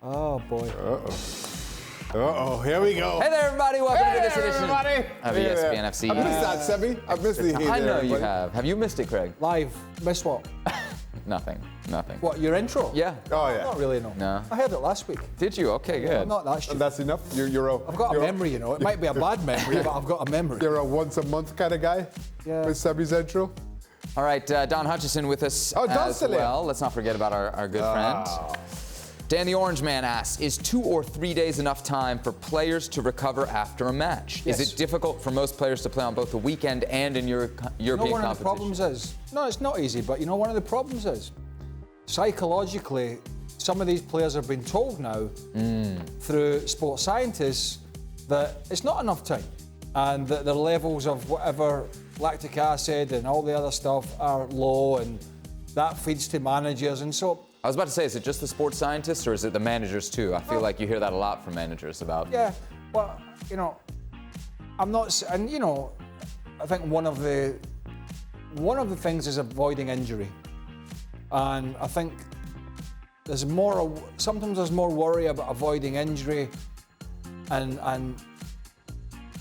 Oh, boy. Uh-oh, here we go. Hey there, everybody. Welcome to this edition everybody. of ESPN FC. I missed that, Sebi. I missed the I know you have. Have you missed it, Craig? Live. Miss what? Nothing. What, your intro? Yeah. Oh, yeah. Not really, no. No. I heard it last week. Did you? Okay, good. I'm not that stupid. And that's enough? I've got a memory, you know. It might be a bad memory, but I've got a memory. You're a once-a-month kind of guy? Yeah. With Sebi's intro? All right, Don Hutchison with us as well. Let's not forget about our good friend. Dan the Orange Man asks, is 2 or 3 days enough time for players to recover after a match? Yes. Is it difficult for most players to play on both the weekend and in European competition? One of the problems is, no, it's not easy, but one of the problems is, psychologically, some of these players have been told now through sports scientists that it's not enough time and that their levels of whatever lactic acid and all the other stuff are low, and that feeds to managers. And so I was about to say, is it just the sports scientists or is it the managers too? I feel like you hear that a lot from managers about. Yeah, well, I'm not, and I think one of the things is avoiding injury, and I think sometimes there's more worry about avoiding injury and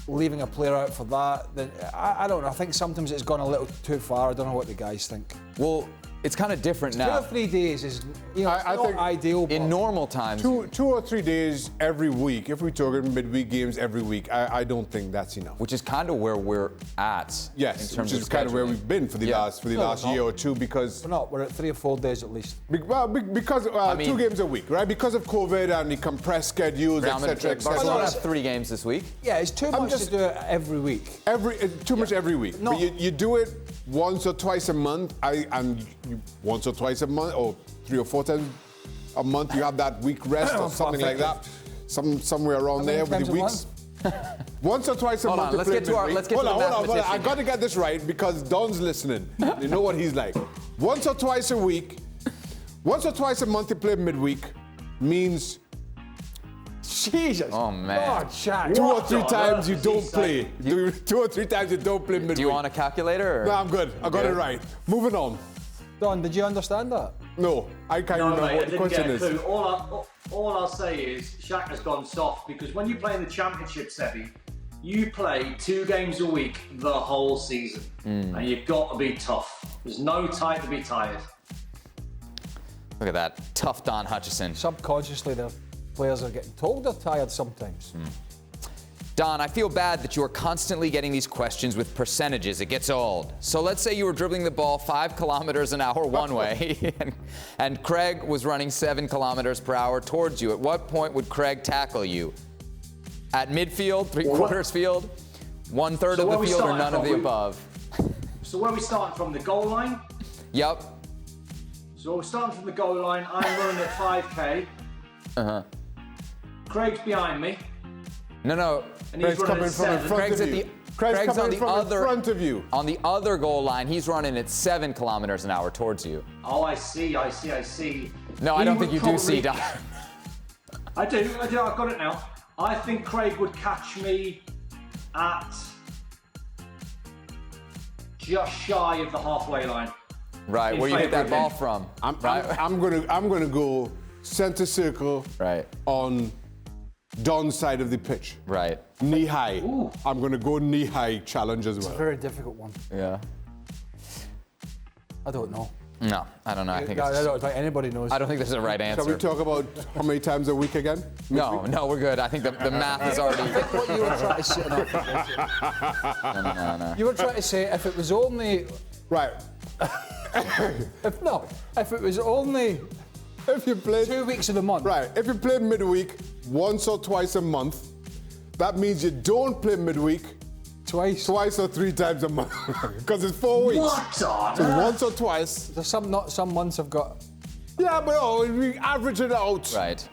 leaving a player out for that. Than I don't know. I think sometimes it's gone a little too far. I don't know what the guys think. Well, it's kind of different now. 2 or 3 days is, I think ideal. In normal times. 2 or 3 days every week. If we're talking midweek games every week, I don't think that's enough. Which is kind of where we're at. Yes, in terms which is kind of where we've been for the last year or two, because We're not. We're at 3 or 4 days at least. Because 2 games a week, right? Because of COVID and the compressed schedules, etc. Barcelona have 3 games this week. Yeah, it's too much to do it every week. Too much every week. No. But you do it once or twice a month, once or twice a month, or 3 or 4 times a month, you have that week rest or something like that. Somewhere around there with the weeks. Once or twice a month. Let's get to the mathematician. I got to get this right because Don's listening. You know what he's like. Once or twice a week, once or twice a month you play midweek means. Jesus. Oh, man. God, Shaq. 2 or 3 times you don't play. 2 or 3 times you don't play midweek. Do you want a calculator? Or? No, I'm good. I got it right. Moving on. Don, did you understand that? No, I can't remember what the question is. All I'll say is Shaka's gone soft, because when you play in the Championship, Sebi, you play 2 games a week the whole season, and you've got to be tough. There's no time to be tired. Look at that, tough Don Hutchison. Subconsciously, the players are getting told they're tired sometimes. Don, I feel bad that you are constantly getting these questions with percentages. It gets old. So let's say you were dribbling the ball 5 kilometers an hour one way, and Craig was running 7 kilometers per hour towards you. At what point would Craig tackle you? At midfield, 3/4 field, 1/3 of the field, or none of the above? So where are we starting from? The goal line? Yep. So we're starting from the goal line. I'm running at 5k. Craig's behind me. No. And he's running at 7. Craig's on the other front of you. On the other goal line, he's running at 7 kilometers an hour towards you. Oh, I see. No, I don't think you do see, Don. I do. I've got it now. I think Craig would catch me at just shy of the halfway line. Right, where you hit that ball from. I'm gonna go center circle. Right. On Don's side of the pitch. Right. Knee high. Ooh. I'm going to go knee high challenge as well. It's a very difficult one. Yeah. I don't know. No, I don't know. I think I don't think anybody knows. I don't think there's a right answer. Shall we talk about how many times a week again? No, we're good. I think the math is already. What you were trying to say. No. You were trying to say if it was only. Right. If you played 2 weeks of the month. Right. If you play midweek once or twice a month, that means you don't play midweek twice or 3 times a month, because it's 4 weeks. What on So earth? once or twice. There's some months have got. Yeah, but we average it out. Right.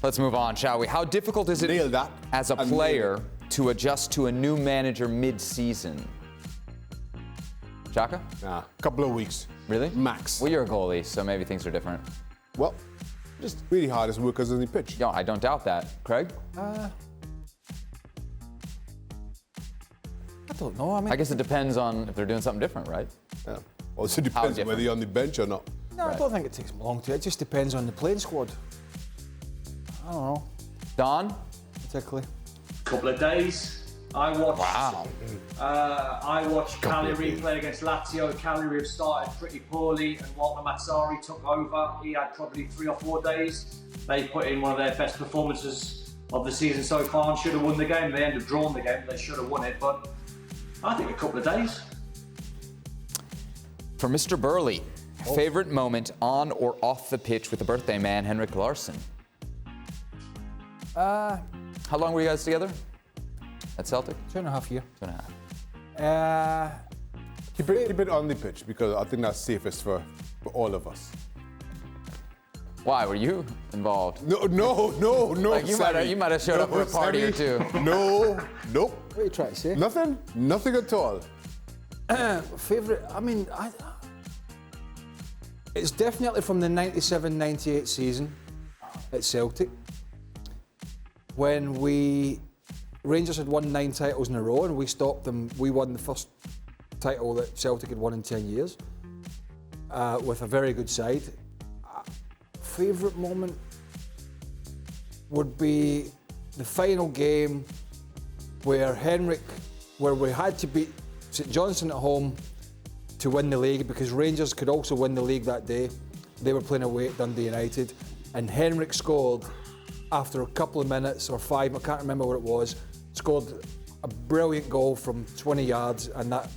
Let's move on, shall we? How difficult is it Nail that. as a player to adjust to a new manager mid-season? Shaka? Nah, couple of weeks. Really? Max. Well, you're a goalie, so maybe things are different. Well, just really hardest workers on the pitch. No, I don't doubt that. Craig? I don't know. I mean, I guess it depends on if they're doing something different, right? Yeah. Also depends different? whether you're on the bench or not. no, I don't think it takes long to. It just depends on the playing squad. I don't know. Don? Particularly. Couple of days. I watched. Wow. I watched Cagliari play against Lazio. Cagliari have started pretty poorly, and Walter Mazzari took over. He had probably 3 or 4 days. They put in one of their best performances of the season so far and should have won the game. They ended up drawing the game. They should have won it, but I think a couple of days. For Mr. Burley, favorite moment on or off the pitch with the birthday man, Henrik Larsson? How long were you guys together at Celtic? 2.5 years. 2.5. Keep it on the pitch because I think that's safest for all of us. Why, were you involved? No. Like you might have showed up for a party or two. Nope. What are you trying to say? Nothing at all. Favourite, it's definitely from the 97-98 season at Celtic, when Rangers had won 9 titles in a row and we stopped them. We won the first title that Celtic had won in 10 years with a very good side. Favourite moment would be the final game where we had to beat St Johnstone at home to win the league, because Rangers could also win the league that day. They were playing away at Dundee United, and Henrik scored after a couple of minutes or 5, I can't remember what it was, scored a brilliant goal from 20 yards, and that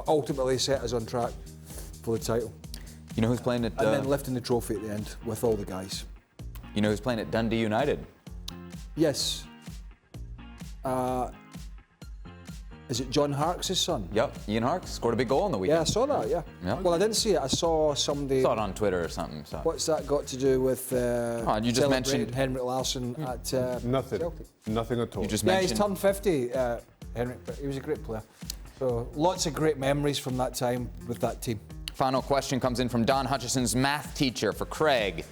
ultimately set us on track for the title. You know who's playing at... And then lifting the trophy at the end with all the guys. You know who's playing at Dundee United? Yes. Is it John Harkes' son? Yep, Ian Harkes scored a big goal on the weekend. Yeah, I saw that, yeah. Yep. Well, I didn't see it. I saw somebody... Saw it on Twitter or something. So. What's that got to do with you just mentioned Henrik Larsson at Nothing. Celtic? Nothing at all. You just Yeah, mentioned... he's turned 50, Henrik, but he was a great player. So lots of great memories from that time with that team. Final question comes in from Don Hutchison's math teacher for Craig.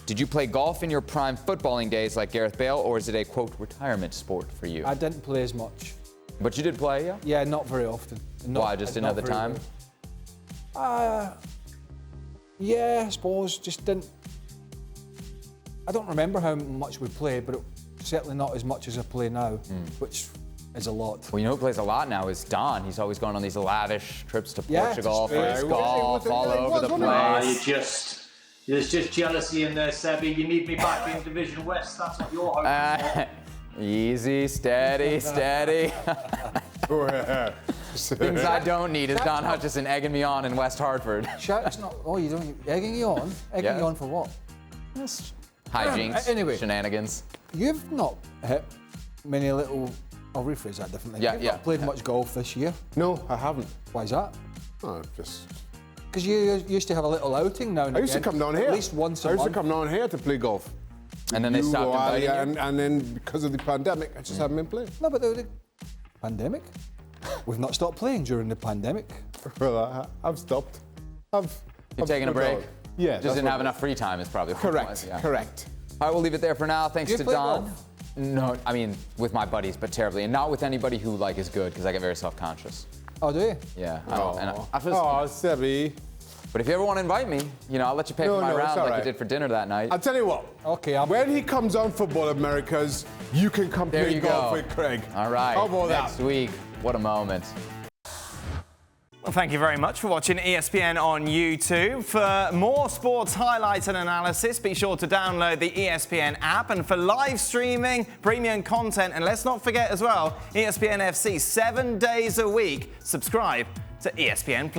Did you play golf in your prime footballing days like Gareth Bale, or is it a, quote, retirement sport for you? I didn't play as much. But you did play, yeah? Yeah, not very often. Why, just didn't have the time? Yeah, I suppose, just didn't... I don't remember how much we played, but certainly not as much as I play now, which is a lot. Well, you know who plays a lot now is Don. He's always going on these lavish trips to Yeah, Portugal for it's his great. golf all over the place. There's just jealousy in there, Sebby. You need me back in Division West. That's what you're hoping for. Easy, steady. Things I don't need is Don Hutchison egging me on in West Hartford. Shaq's not... Oh, you don't... Egging you on? Egging you on for what? Hijinks, Anyway. shenanigans. You've not hit many little... I'll rephrase that differently. Yeah, You've yeah. not played much golf this year. No, I haven't. Why is that? Oh, just... Because you used to have a little outing now and I used to come down here. At least once a month. I used to come down here to play golf. And then they stopped inviting you? And then because of the pandemic, I just haven't been playing. No, but the pandemic? We've not stopped playing during the pandemic. Well, I've stopped. You're taking a break? Yeah. Just didn't have enough free time is probably what it was. Correct, Yeah. correct. All right, we'll leave it there for now. Thanks Do you to play Don. golf? No, I mean, with my buddies, but terribly. And not with anybody who, like, is good, because I get very self-conscious. Oh, do you? Yeah. I don't, and I feel Oh, Sebby. But if you ever want to invite me, you know, I'll let you pay for my No, it's round all like right. you did for dinner that night. I'll tell you what. Okay, When he comes on Football Americas, you can come There play you golf go. with Craig. All right. How about Next that? week. What a moment. Well, thank you very much for watching ESPN on YouTube. For more sports highlights and analysis, be sure to download the ESPN app. And for live streaming, premium content, and let's not forget as well, ESPN FC 7 days a week. Subscribe to ESPN+.